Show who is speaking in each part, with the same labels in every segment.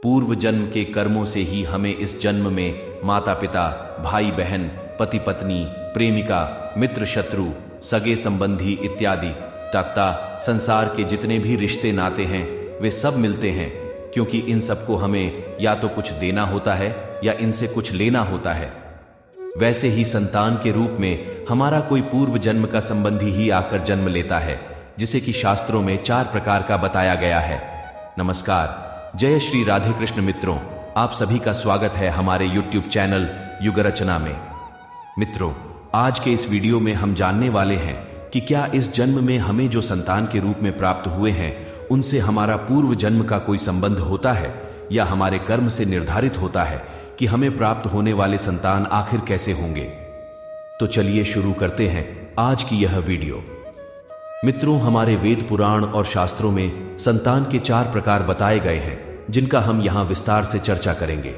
Speaker 1: पूर्व जन्म के कर्मों से ही हमें इस जन्म में माता पिता, भाई बहन, पति पत्नी, प्रेमिका, मित्र शत्रु, सगे संबंधी इत्यादि तथा संसार के जितने भी रिश्ते नाते हैं वे सब मिलते हैं, क्योंकि इन सबको हमें या तो कुछ देना होता है या इनसे कुछ लेना होता है। वैसे ही संतान के रूप में हमारा कोई पूर्व जन्म का संबंधी ही आकर जन्म लेता है, जिसे कि शास्त्रों में 4 प्रकार का बताया गया है। नमस्कार, जय श्री राधे कृष्ण मित्रों, आप सभी का स्वागत है हमारे YouTube चैनल युग रचना में। मित्रों, आज के इस वीडियो में हम जानने वाले हैं कि क्या इस जन्म में हमें जो संतान के रूप में प्राप्त हुए हैं उनसे हमारा पूर्व जन्म का कोई संबंध होता है या हमारे कर्म से निर्धारित होता है कि हमें प्राप्त होने वाले संतान आखिर कैसे होंगे। तो चलिए शुरू करते हैं आज की यह वीडियो। मित्रों, हमारे वेद पुराण और शास्त्रों में संतान के 4 प्रकार बताए गए हैं, जिनका हम यहां विस्तार से चर्चा करेंगे।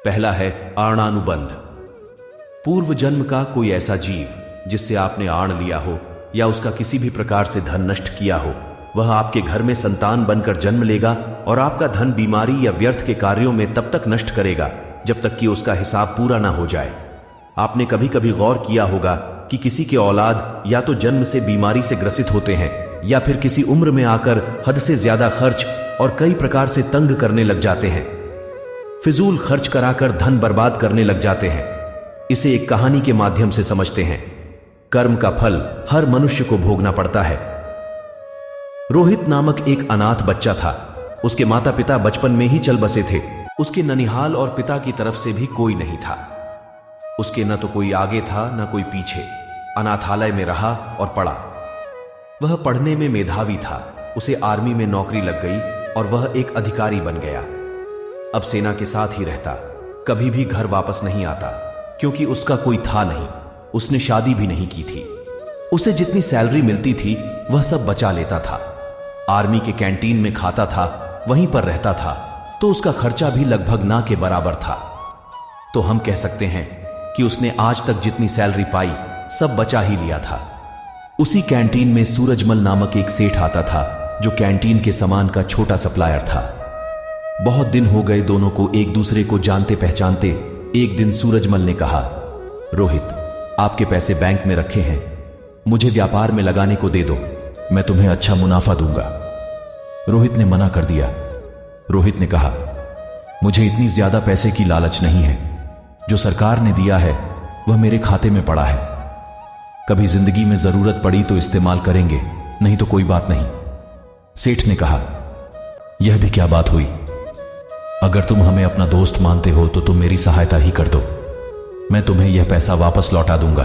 Speaker 1: पहला है आणानुबंध। पूर्व जन्म का कोई ऐसा जीव जिससे आपने आण लिया हो या उसका किसी भी प्रकार से धन नष्ट किया हो, वह आपके घर में संतान बनकर जन्म लेगा और आपका धन बीमारी या व्यर्थ के कार्यों में तब तक नष्ट करेगा जब तक कि उसका हिसाब पूरा ना हो जाए। आपने कभी कभी गौर किया होगा कि किसी के औलाद या तो जन्म से बीमारी से ग्रसित होते हैं या फिर किसी उम्र में आकर हद से ज्यादा खर्च और कई प्रकार से तंग करने लग जाते हैं, फिजूल खर्च कराकर धन बर्बाद करने लग जाते हैं। इसे एक कहानी के माध्यम से समझते हैं। कर्म का फल हर मनुष्य को भोगना पड़ता है। रोहित नामक एक अनाथ बच्चा था। उसके माता पिता बचपन में ही चल बसे थे। उसके ननिहाल और पिता की तरफ से भी कोई नहीं था। उसके न तो कोई आगे था न कोई पीछे। अनाथालय में रहा और पढ़ा। वह पढ़ने में मेधावी था। उसे आर्मी में नौकरी लग गई और वह एक अधिकारी बन गया। अब सेना के साथ ही रहता, कभी भी घर वापस नहीं आता, क्योंकि उसका कोई था नहीं। उसने शादी भी नहीं की थी। उसे जितनी सैलरी मिलती थी वह सब बचा लेता था। आर्मी के कैंटीन में खाता था, वहीं पर रहता था, तो उसका खर्चा भी लगभग ना के बराबर था। तो हम कह सकते हैं कि उसने आज तक जितनी सैलरी पाई सब बचा ही लिया था। उसी कैंटीन में सूरजमल नामक एक सेठ आता था, जो कैंटीन के सामान का छोटा सप्लायर था। बहुत दिन हो गए दोनों को एक दूसरे को जानते पहचानते। एक दिन सूरजमल ने कहा, रोहित, आपके पैसे बैंक में रखे हैं, मुझे व्यापार में लगाने को दे दो, मैं तुम्हें अच्छा मुनाफा दूंगा। रोहित ने मना कर दिया। रोहित ने कहा, मुझे इतनी ज्यादा पैसे की लालच नहीं है। जो सरकार ने दिया है वह मेरे खाते में पड़ा है। कभी जिंदगी में जरूरत पड़ी तो इस्तेमाल करेंगे, नहीं तो कोई बात नहीं। सेठ ने कहा, यह भी क्या बात हुई? अगर तुम हमें अपना दोस्त मानते हो तो तुम मेरी सहायता ही कर दो। मैं तुम्हें यह पैसा वापस लौटा दूंगा।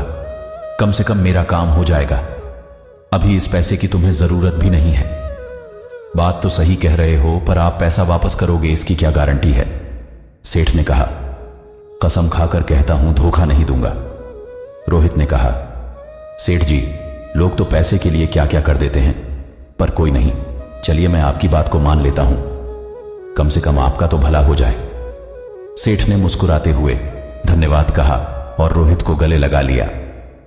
Speaker 1: कम से कम मेरा काम हो जाएगा। अभी इस पैसे की तुम्हें जरूरत भी नहीं है। बात तो सही कह रहे हो, पर आप पैसा वापस करोगे इसकी क्या गारंटी है? सेठ ने कहा, कसम खाकर कहता हूं धोखा नहीं दूंगा। रोहित ने कहा, सेठ जी, लोग तो पैसे के लिए क्या क्या कर देते हैं, पर कोई नहीं, चलिए मैं आपकी बात को मान लेता हूं, कम से कम आपका तो भला हो जाए। सेठ ने मुस्कुराते हुए धन्यवाद कहा और रोहित को गले लगा लिया।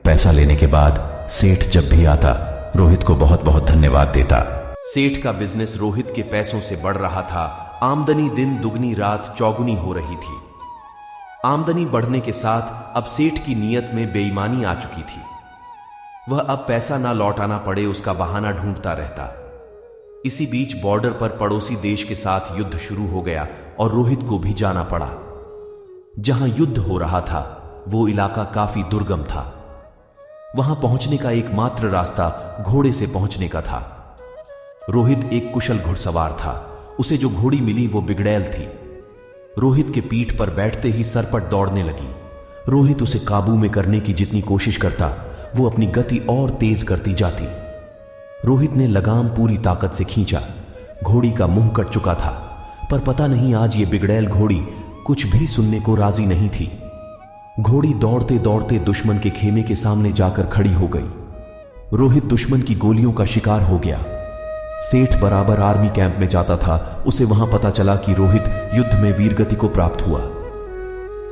Speaker 1: पैसा लेने के बाद सेठ जब भी आता रोहित को बहुत बहुत धन्यवाद देता। सेठ का बिजनेस रोहित के पैसों से बढ़ रहा था। आमदनी दिन दुगनी रात चौगुनी हो रही थी। आमदनी बढ़ने के साथ अब सेठ की नीयत में बेईमानी आ चुकी थी। वह अब पैसा ना लौटाना पड़े उसका बहाना ढूंढता रहता। इसी बीच बॉर्डर पर पड़ोसी देश के साथ युद्ध शुरू हो गया और रोहित को भी जाना पड़ा। जहां युद्ध हो रहा था वो इलाका काफी दुर्गम था। वहां पहुंचने का एकमात्र रास्ता घोड़े से पहुंचने का था। रोहित एक कुशल घुड़सवार था। उसे जो घोड़ी मिली वो बिगड़ैल थी। रोहित के पीठ पर बैठते ही सरपट दौड़ने लगी। रोहित उसे काबू में करने की जितनी कोशिश करता वो अपनी गति और तेज करती जाती। रोहित ने लगाम पूरी ताकत से खींचा। घोड़ी का मुंह कट चुका था, पर पता नहीं आज ये बिगड़ैल घोड़ी कुछ भी सुनने को राजी नहीं थी। घोड़ी दौड़ते दौड़ते दुश्मन के खेमे के सामने जाकर खड़ी हो गई। रोहित दुश्मन की गोलियों का शिकार हो गया। सेठ बराबर आर्मी कैंप में जाता था। उसे वहां पता चला कि रोहित युद्ध में वीरगति को प्राप्त हुआ।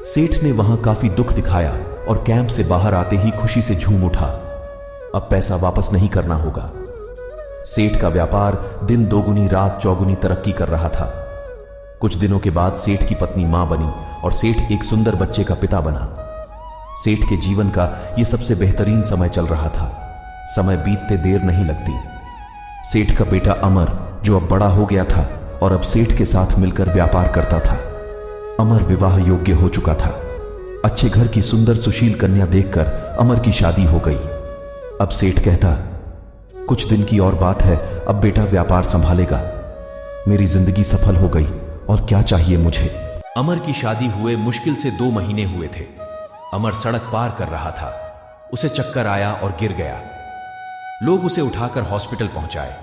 Speaker 1: सेठ ने वहां काफी दुख दिखाया और कैंप से बाहर आते ही खुशी से झूम उठा। अब पैसा वापस नहीं करना होगा। सेठ का व्यापार दिन दोगुनी रात चौगुनी तरक्की कर रहा था।
Speaker 2: कुछ दिनों के बाद सेठ की पत्नी मां बनी और सेठ एक सुंदर बच्चे का पिता बना। सेठ के जीवन का यह सबसे बेहतरीन समय चल रहा था। समय बीतते देर नहीं लगती। सेठ का बेटा अमर, जो अब बड़ा हो गया था और अब सेठ के साथ मिलकर व्यापार करता था। अमर विवाह योग्य हो चुका था। अच्छे घर की सुंदर सुशील कन्या देखकर अमर की शादी हो गई। अब सेठ कहता, कुछ दिन की और बात है, अब बेटा व्यापार संभालेगा। मेरी जिंदगी सफल हो गई और क्या चाहिए मुझे।
Speaker 1: अमर की शादी हुए मुश्किल से 2 महीने हुए थे। अमर सड़क पार कर रहा था। उसे चक्कर आया और गिर गया। लोग उसे उठाकर हॉस्पिटल पहुंचाए।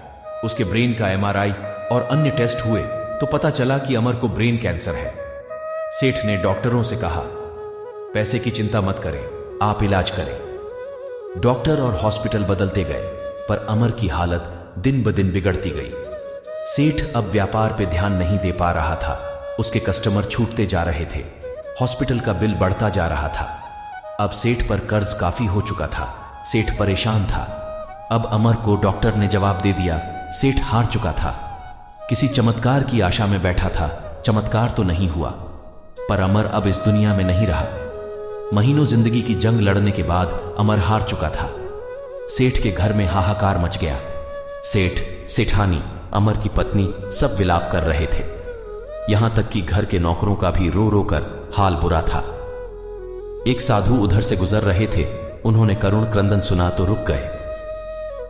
Speaker 1: उसके ब्रेन का एमआरआई और अन्य टेस्ट हुए तो पता चला कि अमर को ब्रेन कैंसर है। सेठ ने डॉक्टरों से कहा, पैसे की चिंता मत करें, आप इलाज करें। डॉक्टर और हॉस्पिटल बदलते गए, पर अमर की हालत दिन ब दिन बिगड़ती गई। सेठ अब व्यापार पे ध्यान नहीं दे पा रहा था। उसके कस्टमर छूटते जा रहे थे। हॉस्पिटल का बिल बढ़ता जा रहा था। अब सेठ पर कर्ज काफी हो चुका था। सेठ परेशान था। अब अमर को डॉक्टर ने जवाब दे दिया। सेठ हार चुका था। किसी चमत्कार की आशा में बैठा था। चमत्कार तो नहीं हुआ, पर अमर अब इस दुनिया में नहीं रहा। महीनों जिंदगी की जंग लड़ने के बाद अमर हार चुका था। सेठ के घर में हाहाकार मच गया। सेठ, सेठानी, अमर की पत्नी सब विलाप कर रहे थे। यहां तक कि घर के नौकरों का भी रो रो कर हाल बुरा था। एक साधु उधर से गुजर रहे थे। उन्होंने करुण क्रंदन सुना तो रुक गए।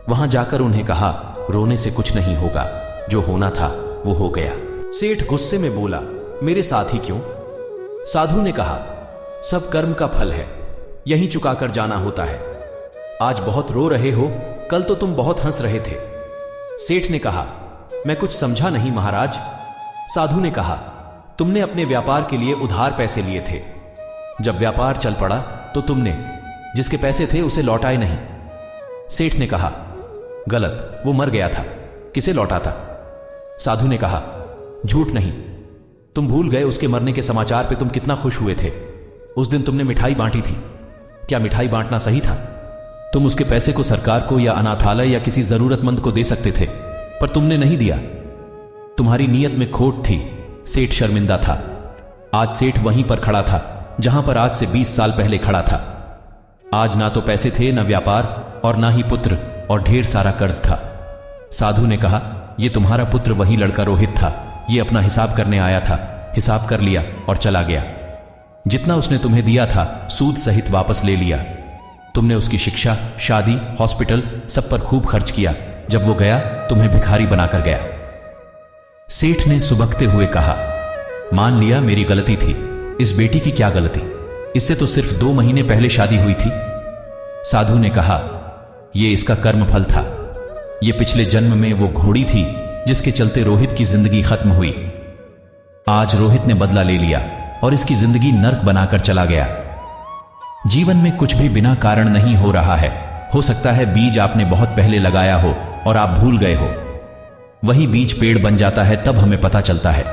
Speaker 1: वहां जाकर उन्हें कहा, रोने से कुछ नहीं होगा, जो होना था वो हो गया। सेठ गुस्से में बोला, मेरे साथ ही क्यों? साधु ने कहा, सब कर्म का फल है, यहीं चुकाकर जाना होता है। आज बहुत रो रहे हो, कल तो तुम बहुत हंस रहे थे। सेठ ने कहा, मैं कुछ समझा नहीं महाराज। साधु ने कहा, तुमने अपने व्यापार के लिए उधार पैसे लिए थे। जब व्यापार चल पड़ा तो तुमने जिसके पैसे थे उसे लौटाए नहीं। सेठ ने कहा, गलत, वो मर गया था, किसे लौटाता? साधु ने कहा, झूठ नहीं, तुम भूल गए उसके मरने के समाचार पे तुम कितना खुश हुए थे। उस दिन तुमने मिठाई बांटी थी। क्या मिठाई बांटना सही था? तुम उसके पैसे को सरकार को या अनाथालय या किसी जरूरतमंद को दे सकते थे, पर तुमने नहीं दिया। तुम्हारी नीयत में खोट थी। सेठ शर्मिंदा था। आज सेठ वहीं पर खड़ा था जहां पर आज से 20 साल पहले खड़ा था। आज ना तो पैसे थे, ना व्यापार, और ना ही पुत्र, और ढेर सारा कर्ज था। साधु ने कहा, यह तुम्हारा पुत्र वही लड़का रोहित था। ये अपना हिसाब करने आया था, हिसाब कर लिया और चला गया। जितना उसने तुम्हें दिया था सूद सहित वापस ले लिया। तुमने उसकी शिक्षा, शादी, हॉस्पिटल सब पर खूब खर्च किया। जब वो गया तुम्हें भिखारी बनाकर गया। सेठ ने सुबकते हुए कहा, मान लिया मेरी गलती थी। इस बेटी की क्या गलती? इससे तो सिर्फ 2 महीने पहले शादी हुई थी। साधु ने कहा, यह इसका कर्म फल था। यह पिछले जन्म में वो घोड़ी थी जिसके चलते रोहित की जिंदगी खत्म हुई। आज रोहित ने बदला ले लिया और इसकी जिंदगी नर्क बनाकर चला गया। जीवन में कुछ भी बिना कारण नहीं हो रहा है। हो सकता है बीज आपने बहुत पहले लगाया हो और आप भूल गए हो। वही बीज पेड़ बन जाता है, तब हमें पता चलता है।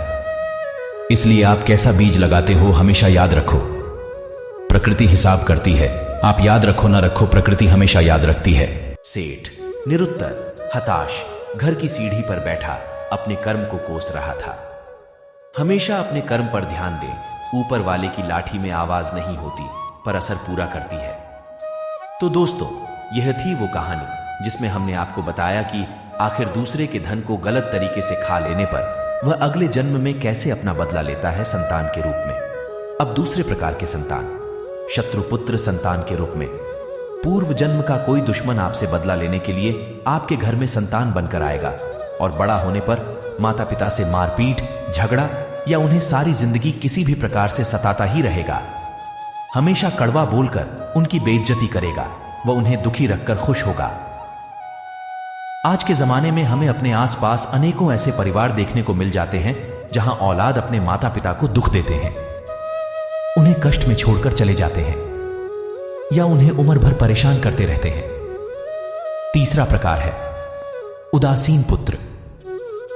Speaker 1: इसलिए आप कैसा बीज लगाते हो हमेशा याद रखो। प्रकृति हिसाब करती है। आप याद रखो ना रखो, प्रकृति हमेशा याद रखती है। सेठ निरुत्तर, हताश, घर की सीढ़ी पर बैठा अपने कर्म को कोस रहा था। हमेशा अपने कर्म पर ध्यान दें। ऊपर वाले की लाठी में आवाज नहीं होती, पर असर पूरा करती है। तो दोस्तों, यह थी वो कहानी जिसमें हमने आपको बताया कि आखिर दूसरे के धन को गलत तरीके से खा लेने पर वह अगले जन्म में कैसे अपना बदला लेता है संतान के रूप में। अब दूसरे प्रकार के संतान, शत्रुपुत्र संतान के रूप में। पूर्व जन्म का कोई दुश्मन आपसे बदला लेने के लिए आपके घर में संतान बनकर आएगा और बड़ा होने पर माता पिता से मारपीट, झगड़ा या उन्हें सारी जिंदगी किसी भी प्रकार से सताता ही रहेगा। हमेशा कड़वा बोलकर उनकी बेइज्जती करेगा। वह उन्हें दुखी रखकर खुश होगा। आज के जमाने में हमें अपने आसपास अनेकों ऐसे परिवार देखने को मिल जाते हैं जहां औलाद अपने माता पिता को दुख देते हैं, उन्हें कष्ट में छोड़कर चले जाते हैं या उन्हें उम्र भर परेशान करते रहते हैं। तीसरा प्रकार है उदासीन पुत्र।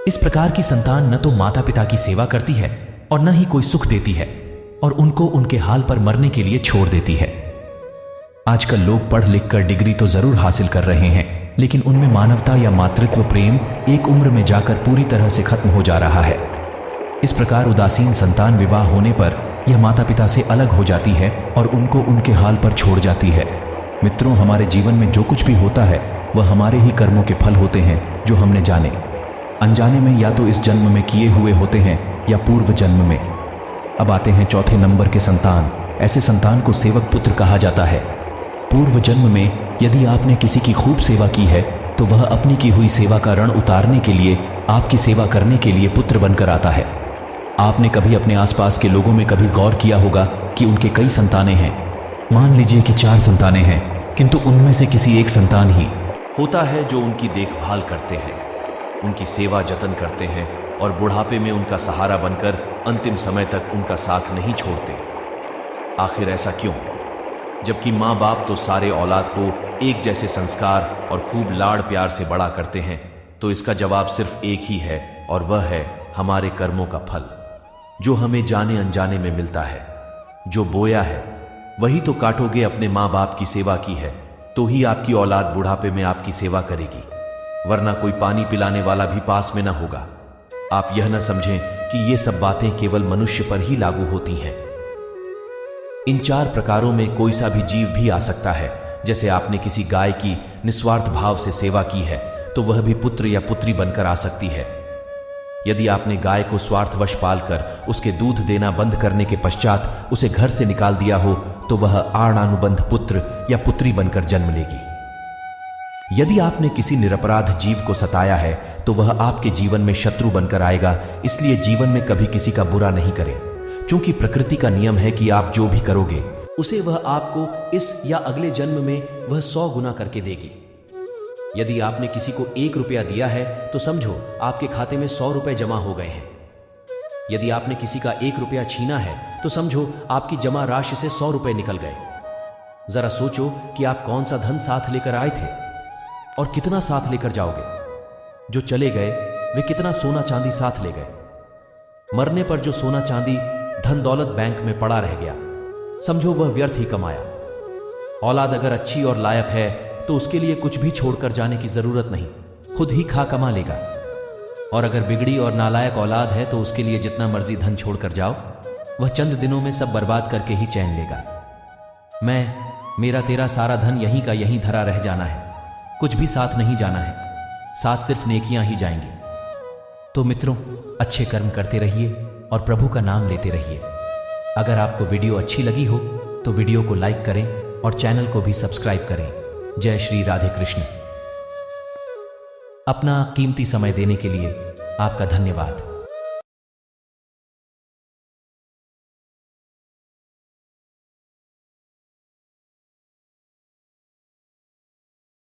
Speaker 1: इस प्रकार की संतान न तो माता पिता की सेवा करती है और न ही कोई सुख देती है और उनको उनके हाल पर मरने के लिए छोड़ देती है। आजकल लोग पढ़ लिख कर डिग्री तो जरूर हासिल कर रहे हैं, लेकिन उनमें मानवता या मातृत्व प्रेम एक उम्र में जाकर पूरी तरह से खत्म हो जा रहा है।
Speaker 3: इस प्रकार उदासीन संतान विवाह होने पर यह माता पिता से अलग हो जाती है और उनको उनके हाल पर छोड़ जाती है। मित्रों, हमारे जीवन में जो कुछ भी होता है वह हमारे ही कर्मों के फल होते हैं, जो हमने जाने अनजाने में या तो इस जन्म में किए हुए होते हैं या पूर्व जन्म में। अब आते हैं चौथे नंबर के संतान। ऐसे संतान को सेवक पुत्र कहा जाता है। पूर्व जन्म में यदि आपने किसी की खूब सेवा की है तो वह अपनी की हुई सेवा का ऋण उतारने के लिए आपकी सेवा करने के लिए पुत्र बनकर आता है। आपने कभी अपने आसपास के लोगों में कभी गौर किया होगा कि उनके कई संतानें हैं। मान लीजिए कि 4 संतानें हैं, किंतु उनमें से किसी एक संतान ही
Speaker 1: होता है जो उनकी देखभाल करते हैं, उनकी सेवा जतन करते हैं और बुढ़ापे में उनका सहारा बनकर अंतिम समय तक उनका साथ नहीं छोड़ते। आखिर ऐसा क्यों? जबकि माँ बाप तो सारे औलाद को एक जैसे संस्कार और खूब लाड़ प्यार से बड़ा करते हैं, तो इसका जवाब सिर्फ एक ही है और वह है हमारे कर्मों का फल, जो हमें जाने अनजाने में मिलता है। जो बोया है वही तो काटोगे। अपने माँ बाप की सेवा की है तो ही आपकी औलाद बुढ़ापे में आपकी सेवा करेगी, वरना कोई पानी पिलाने वाला भी पास में ना होगा। आप यह न समझें कि ये सब बातें केवल मनुष्य पर ही लागू होती हैं। इन 4 प्रकारों में कोई सा भी जीव भी आ सकता है। जैसे आपने किसी गाय की निस्वार्थ भाव से सेवा की है तो वह भी पुत्र या पुत्री बनकर आ सकती है। यदि आपने गाय को स्वार्थवश पालकर उसके दूध देना बंद करने के पश्चात उसे घर से निकाल दिया हो तो वह आणानुबंध पुत्र या पुत्री बनकर जन्म लेगी। यदि आपने किसी निरपराध जीव को सताया है तो वह आपके जीवन में शत्रु बनकर आएगा। इसलिए जीवन में कभी किसी का बुरा नहीं करें, क्योंकि प्रकृति का नियम है कि आप जो भी करोगे उसे वह आपको इस या अगले जन्म में वह 100 गुना करके देगी। यदि आपने किसी को 1 रुपया दिया है तो समझो आपके खाते में 100 रुपए जमा हो गए हैं। यदि आपने किसी का 1 रुपया छीना है तो समझो आपकी जमा राशि से 100 रुपए निकल गए। जरा सोचो कि आप कौन सा धन साथ लेकर आए थे और कितना साथ लेकर जाओगे। जो चले गए वे कितना सोना चांदी साथ ले गए। मरने पर जो सोना चांदी धन दौलत बैंक में पड़ा रह गया, समझो वह व्यर्थ ही कमाया। औलाद अगर अच्छी और लायक है तो उसके लिए कुछ भी छोड़कर जाने की जरूरत नहीं, खुद ही खा कमा लेगा। और अगर बिगड़ी और नालायक औलाद है तो उसके लिए जितना मर्जी धन छोड़कर जाओ, वह चंद दिनों में सब बर्बाद करके ही चैन लेगा। मेरा तेरा सारा धन यहीं का यहीं धरा रह जाना है, कुछ भी साथ नहीं जाना है, साथ सिर्फ नेकियां ही जाएंगी। तो मित्रों, अच्छे कर्म करते रहिए और प्रभु का नाम लेते रहिए। अगर आपको वीडियो अच्छी लगी हो तो वीडियो को लाइक करें और चैनल को भी सब्सक्राइब करें। जय श्री राधे कृष्ण। अपना कीमती समय देने के लिए आपका धन्यवाद।